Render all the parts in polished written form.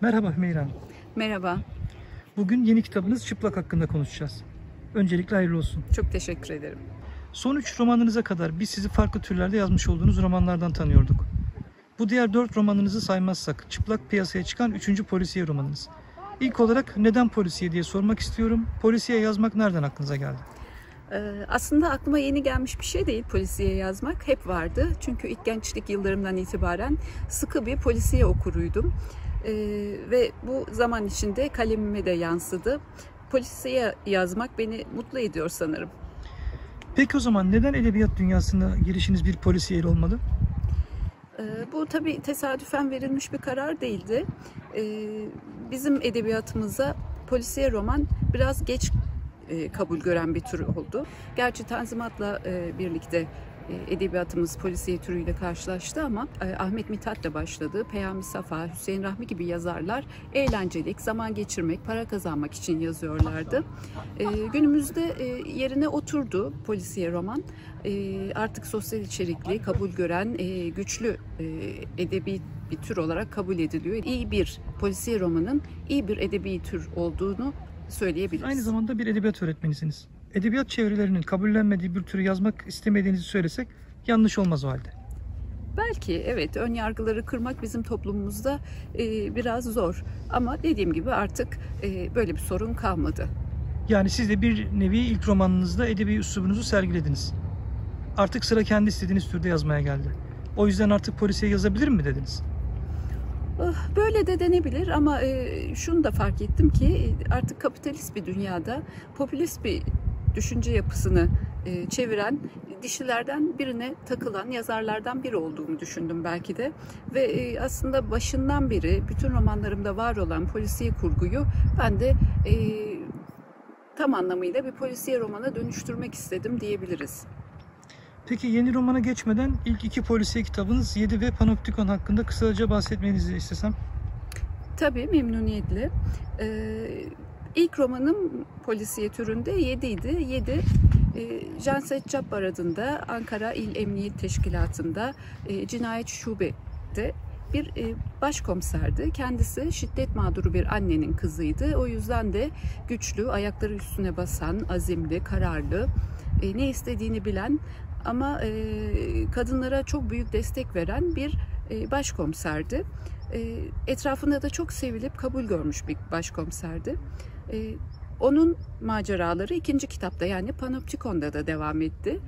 Merhaba Hümeyra Hanım. Merhaba, Bugün yeni kitabınız Çıplak hakkında konuşacağız. Öncelikle hayırlı olsun. çok teşekkür ederim. Son 3 romanınıza kadar biz sizi farklı türlerde yazmış olduğunuz romanlardan tanıyorduk. Bu diğer 4 romanınızı saymazsak Çıplak piyasaya çıkan 3. polisiye romanınız. İlk olarak neden polisiye diye sormak istiyorum. Polisiye yazmak nereden aklınıza geldi? Aslında aklıma yeni gelmiş bir şey değil polisiye yazmak. Hep vardı. Çünkü ilk gençlik yıllarımdan itibaren sıkı bir polisiye okuruydum. Ve bu zaman içinde kalemime de yansıdı. Polisiye yazmak beni mutlu ediyor sanırım. Peki o zaman neden edebiyat dünyasına girişiniz bir polisiye olmalı? Bu tabii tesadüfen verilmiş bir karar değildi. Bizim edebiyatımıza polisiye roman biraz geç kabul gören bir tür oldu. Gerçi Tanzimat'la birlikte edebiyatımız polisiye türüyle karşılaştı ama Ahmet Mithat'la başladı. Peyami Safa, Hüseyin Rahmi gibi yazarlar eğlencelik, zaman geçirmek, para kazanmak için yazıyorlardı. Günümüzde yerine oturdu polisiye roman. Artık sosyal içerikli, kabul gören, güçlü edebi bir tür olarak kabul ediliyor. İyi bir polisiye romanın iyi bir edebi tür olduğunu söyleyebiliriz. Aynı zamanda bir edebiyat öğretmenisiniz. Edebiyat çevrelerinin kabullenmediği bir türü yazmak istemediğinizi söylesek yanlış olmaz o halde. Belki evet, ön yargıları kırmak bizim toplumumuzda biraz zor. Ama dediğim gibi artık böyle bir sorun kalmadı. Yani siz de bir nevi ilk romanınızda edebi üslubunuzu sergilediniz. Artık sıra kendi istediğiniz türde yazmaya geldi. O yüzden artık polisiye yazabilirim mi dediniz? Böyle de denebilir ama şunu da fark ettim ki artık kapitalist bir dünyada popülist bir düşünce yapısını çeviren dişilerden birine takılan yazarlardan biri olduğumu düşündüm belki de. Ve aslında başından beri bütün romanlarımda var olan polisiye kurguyu ben de tam anlamıyla bir polisiye romana dönüştürmek istedim diyebiliriz. Peki yeni romana geçmeden ilk 2 polisiye kitabınız 7 ve Panoptikon hakkında kısaca bahsetmenizi istesem. Tabii memnuniyetle. İlk romanım polisiye türünde 7 idi. 7 Janset Cabbar adında Ankara İl Emniyet Teşkilatı'nda cinayet şubede bir başkomiserdi. Kendisi şiddet mağduru bir annenin kızıydı. O yüzden de güçlü, ayakları üstüne basan, azimli, kararlı, ne istediğini bilen ama kadınlara çok büyük destek veren bir başkomiserdi. Etrafında da çok sevilip kabul görmüş bir başkomiserdi. Onun maceraları ikinci kitapta yani Panoptikon'da da devam etti.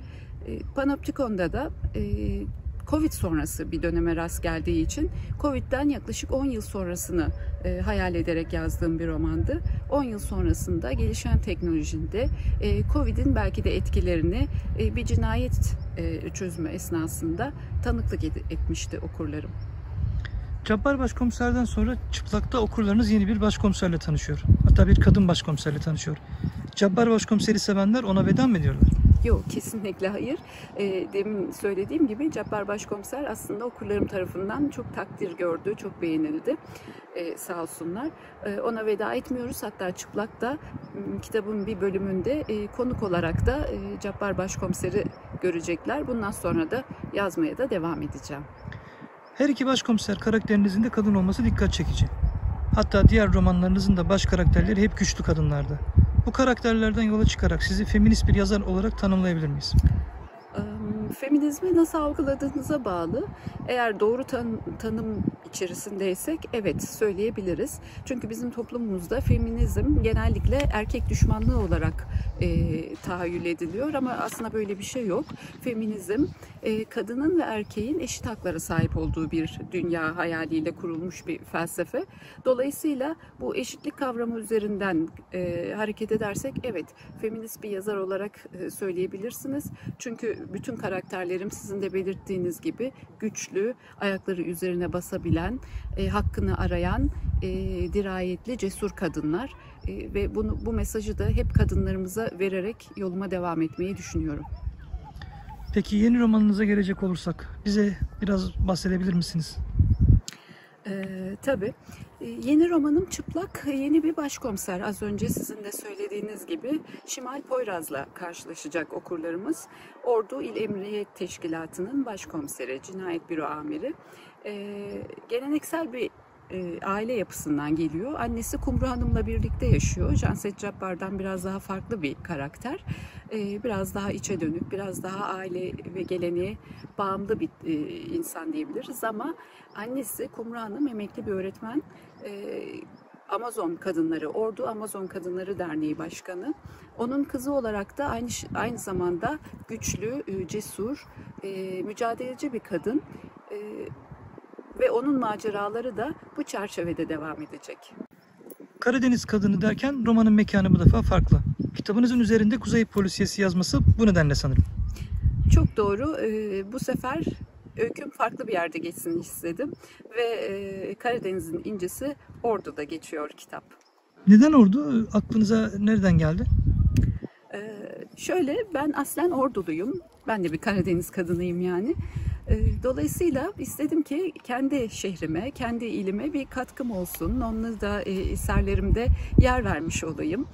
Panoptikon'da da Covid sonrası bir döneme rast geldiği için Covid'den yaklaşık 10 yıl sonrasını hayal ederek yazdığım bir romandı. 10 yıl sonrasında gelişen teknolojide Covid'in belki de etkilerini bir cinayet çözümü esnasında tanıklık etmişti okurlarım. Cabbar Başkomiser'den sonra Çıplak'ta okurlarınız yeni bir başkomiserle tanışıyor. Hatta bir kadın başkomiserle tanışıyor. Cabbar Başkomiser'i sevenler ona veda mı ediyorlar? Yok, kesinlikle hayır. Demin söylediğim gibi Cabbar Başkomiser aslında okurlarım tarafından çok takdir gördü, çok beğenildi. Sağ olsunlar. Ona veda etmiyoruz. Hatta Çıplak'ta kitabın bir bölümünde konuk olarak da Cabbar Başkomiser'i görecekler. Bundan sonra da yazmaya da devam edeceğim. Her iki başkomiser karakterinizin de kadın olması dikkat çekici. Hatta diğer romanlarınızın da baş karakterleri hep güçlü kadınlardı. Bu karakterlerden yola çıkarak sizi feminist bir yazar olarak tanımlayabilir miyiz? Feminizmi nasıl algıladığınıza bağlı. Eğer doğru tanım içerisindeysek evet söyleyebiliriz. Çünkü bizim toplumumuzda feminizm genellikle erkek düşmanlığı olarak tahayyül ediliyor ama aslında böyle bir şey yok. Feminizm kadının ve erkeğin eşit haklara sahip olduğu bir dünya hayaliyle kurulmuş bir felsefe. Dolayısıyla bu eşitlik kavramı üzerinden hareket edersek evet feminist bir yazar olarak söyleyebilirsiniz. Çünkü bütün karakterlerim sizin de belirttiğiniz gibi güçlü, ayakları üzerine basabilen, hakkını arayan, dirayetli, cesur kadınlar. Ve bu mesajı da hep kadınlarımıza vererek yoluma devam etmeyi düşünüyorum. Peki yeni romanınıza gelecek olursak bize biraz bahsedebilir misiniz? Tabii. Yeni romanım Çıplak, yeni bir başkomiser. Az önce sizin de söylediğiniz gibi Şimal Poyraz'la karşılaşacak okurlarımız. Ordu İl Emniyet Teşkilatı'nın başkomiseri, cinayet büro amiri. Geleneksel bir aile yapısından geliyor. Annesi Kumru Hanım'la birlikte yaşıyor. Canset Cabbar'dan biraz daha farklı bir karakter. Biraz daha içe dönük, biraz daha aile ve geleneğe bağımlı bir insan diyebiliriz. Ama annesi Kumru Hanım emekli bir öğretmen. Amazon Kadınları, Ordu Amazon Kadınları Derneği Başkanı. Onun kızı olarak da aynı zamanda güçlü, cesur, mücadeleci bir kadın. Ve onun maceraları da bu çerçevede devam edecek. Karadeniz Kadını derken romanın mekanı bu defa farklı. Kitabınızın üzerinde Kuzey Polisiyesi yazması bu nedenle sanırım. Çok doğru. Bu sefer öyküm farklı bir yerde geçsin istedim. Ve Karadeniz'in incisi Ordu'da geçiyor kitap. Neden Ordu? Aklınıza nereden geldi? Şöyle, ben aslen Orduluyum. Ben de bir Karadeniz kadınıyım yani. Dolayısıyla istedim ki kendi şehrime, kendi ilime bir katkım olsun. Onları da eserlerimde yer vermiş olayım.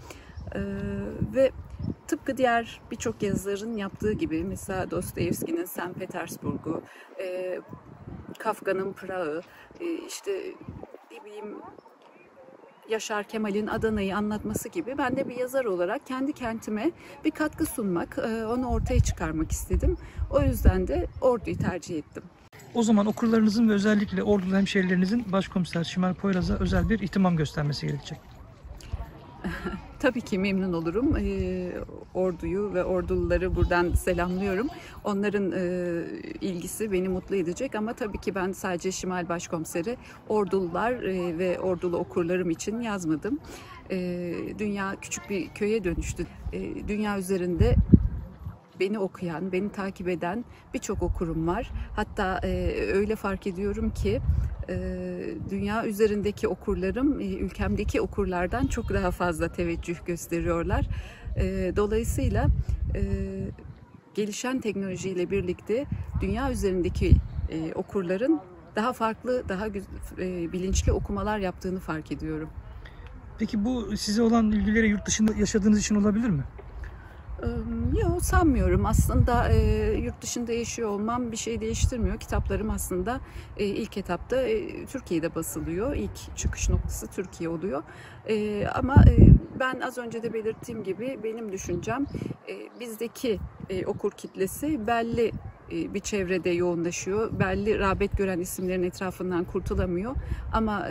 Ve tıpkı diğer birçok yazarın yaptığı gibi, mesela Dostoyevski'nin St. Petersburg'u, Kafka'nın Prag'ı, işte ne bileyim Yaşar Kemal'in Adana'yı anlatması gibi ben de bir yazar olarak kendi kentime bir katkı sunmak, onu ortaya çıkarmak istedim. O yüzden de Ordu'yu tercih ettim. O zaman okurlarınızın ve özellikle Ordulu hemşehrilerinizin Başkomiser Şimal Poyraz'a özel bir ihtimam göstermesi gerekecek. Tabii ki memnun olurum. Ordu'yu ve Orduluları buradan selamlıyorum. Onların ilgisi beni mutlu edecek ama tabii ki ben sadece Şimal Başkomiseri Ordulular ve Ordulu okurlarım için yazmadım. Dünya küçük bir köye dönüştü. Dünya üzerinde beni okuyan, beni takip eden birçok okurum var. Hatta öyle fark ediyorum ki dünya üzerindeki okurlarım ülkemdeki okurlardan çok daha fazla teveccüh gösteriyorlar. Dolayısıyla gelişen teknolojiyle birlikte dünya üzerindeki okurların daha farklı, daha bilinçli okumalar yaptığını fark ediyorum. Peki bu size olan ilgileri yurt dışında yaşadığınız için olabilir mi? Yok, sanmıyorum. Aslında yurt dışında yaşıyor olmam bir şey değiştirmiyor. Kitaplarım aslında ilk etapta Türkiye'de basılıyor. İlk çıkış noktası Türkiye oluyor. Ama ben az önce de belirttiğim gibi benim düşüncem bizdeki okur kitlesi belli bir çevrede yoğunlaşıyor. Belli rağbet gören isimlerin etrafından kurtulamıyor. Ama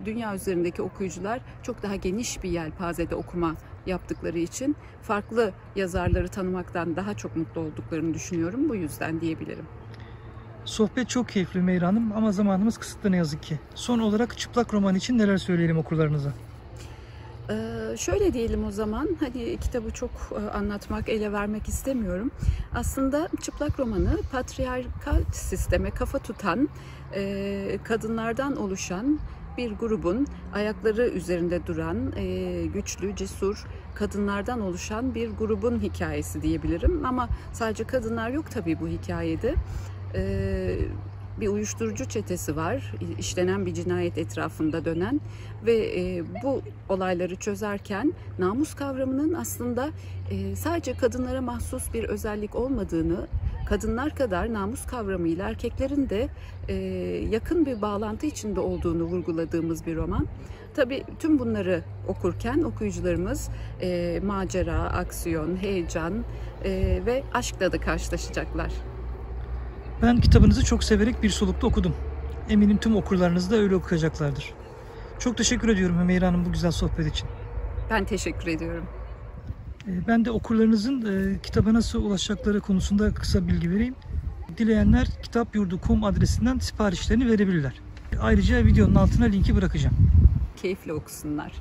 dünya üzerindeki okuyucular çok daha geniş bir yelpazede okuma yaptıkları için farklı yazarları tanımaktan daha çok mutlu olduklarını düşünüyorum. Bu yüzden diyebilirim. Sohbet çok keyifli Meyra Hanım ama zamanımız kısıtlı ne yazık ki. Son olarak Çıplak roman için neler söyleyelim okurlarınıza? Şöyle diyelim o zaman, hani kitabı çok anlatmak, ele vermek istemiyorum. Aslında Çıplak romanı patriarkal sisteme kafa tutan, kadınlardan oluşan bir grubun ayakları üzerinde duran, güçlü, cesur kadınlardan oluşan bir grubun hikayesi diyebilirim. Ama sadece kadınlar yok tabii bu hikayede. Bir uyuşturucu çetesi var, işlenen bir cinayet etrafında dönen ve bu olayları çözerken namus kavramının aslında sadece kadınlara mahsus bir özellik olmadığını, kadınlar kadar namus kavramıyla erkeklerin de yakın bir bağlantı içinde olduğunu vurguladığımız bir roman. Tabii tüm bunları okurken okuyucularımız macera, aksiyon, heyecan ve aşkla da karşılaşacaklar. Ben kitabınızı çok severek bir solukta okudum. Eminim tüm okurlarınız da öyle okuyacaklardır. Çok teşekkür ediyorum Meyra Hanım bu güzel sohbet için. Ben teşekkür ediyorum. Ben de okurlarınızın kitaba nasıl ulaşacakları konusunda kısa bilgi vereyim. Dileyenler kitapyurdu.com adresinden siparişlerini verebilirler. Ayrıca videonun altına linki bırakacağım. Keyifle okusunlar.